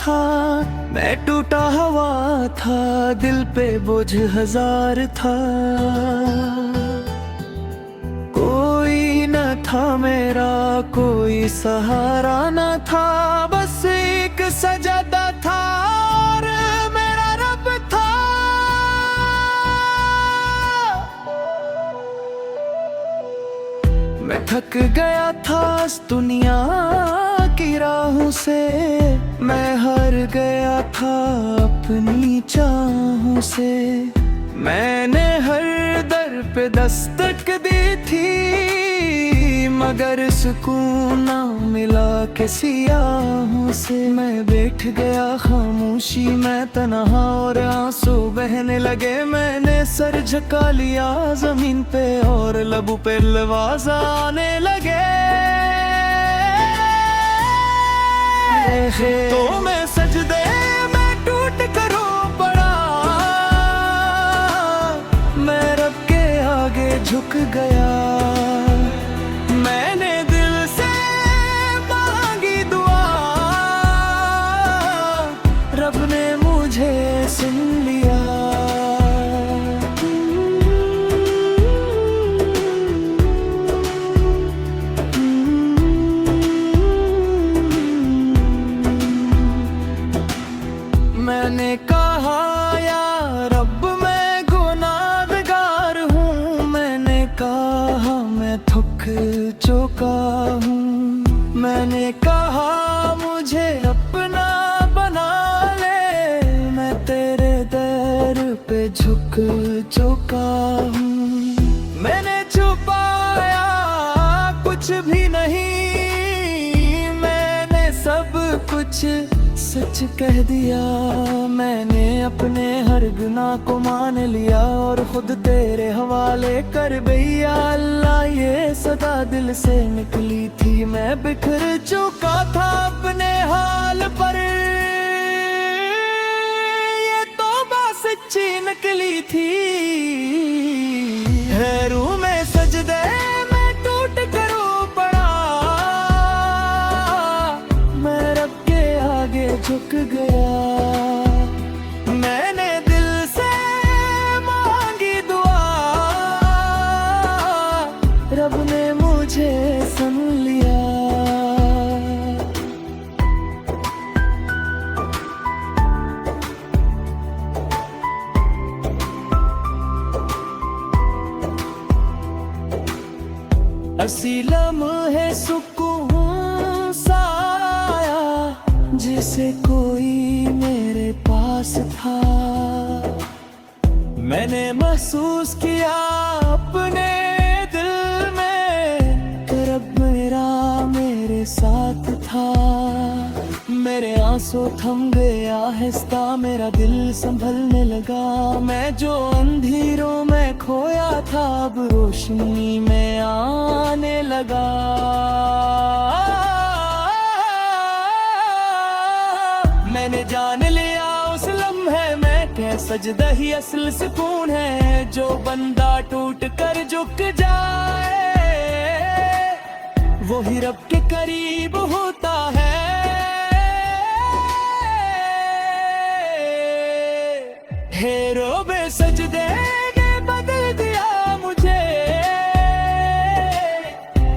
था, मैं टूटा हुआ था, दिल पे बोझ हजार था। कोई न था मेरा, कोई सहारा न था, बस एक सजदा था और मेरा रब था। मैं थक गया था इस दुनिया की राहों से, मैं हार गया था अपनी चाहों से। मैंने हर दर पे दस्तक दी थी, मगर सुकून ना मिला किसी आहों से। मैं बैठ गया खामोशी में तन्हा और आंसू बहने लगे। मैंने सर झुका लिया जमीन पे और लबों पे लफ्ज़ आने लगे। तो मैं सजदे में टूट कर रो पड़ा, मैं रब के आगे झुक गया। मैंने दिल से मांगी दुआ, रब ने मुझे सुन लिया। मैंने कहा या रब मैं गुनाहगार हूँ, मैंने कहा मैं थक चुका हूँ। मैंने कहा मुझे अपना बना ले, मैं तेरे दर पे झुक चुका हूँ। मैंने छुपाया कुछ भी नहीं, मैंने सब कुछ सच कह दिया। मैंने अपने हर गुनाह को मान लिया और खुद तेरे हवाले कर दिया। अल्लाह ये सदा दिल से निकली थी, मैं बिखर चुका था अपने हाल पर। ये तौबा सच्ची निकली थी, हैरू में सजदे में टूट कर रो पड़ा, मैं रब के आगे झुक गया। मैंने दिल से मांगी दुआ, रब ने मुझे सुन लिया। असी लम्हे सुकून सा आया, जिसे कोई मेरे पास था। मैंने महसूस किया अपने दिल में कि रब मेरा मेरे साथ था। मेरे आंसू थम गए, आहिस्ता मेरा दिल संभलने लगा। मैं जो अंधेरों में खोया था अब रोशनी में आने लगा। मैंने जान लिया उस लम्हे में कि सजदा ही असल सुकून है। जो बंदा टूट कर झुक जाए वो ही रब के करीब होता है। हेरो बे सजदे ने बदल दिया मुझे,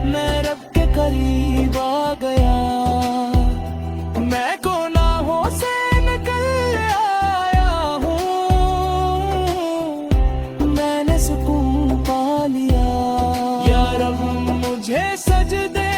मैं रब के करीब आ गया। मैं गुनाहों से निकल आया हूँ, मैंने सुकून पा लिया। या रब मुझे सजदे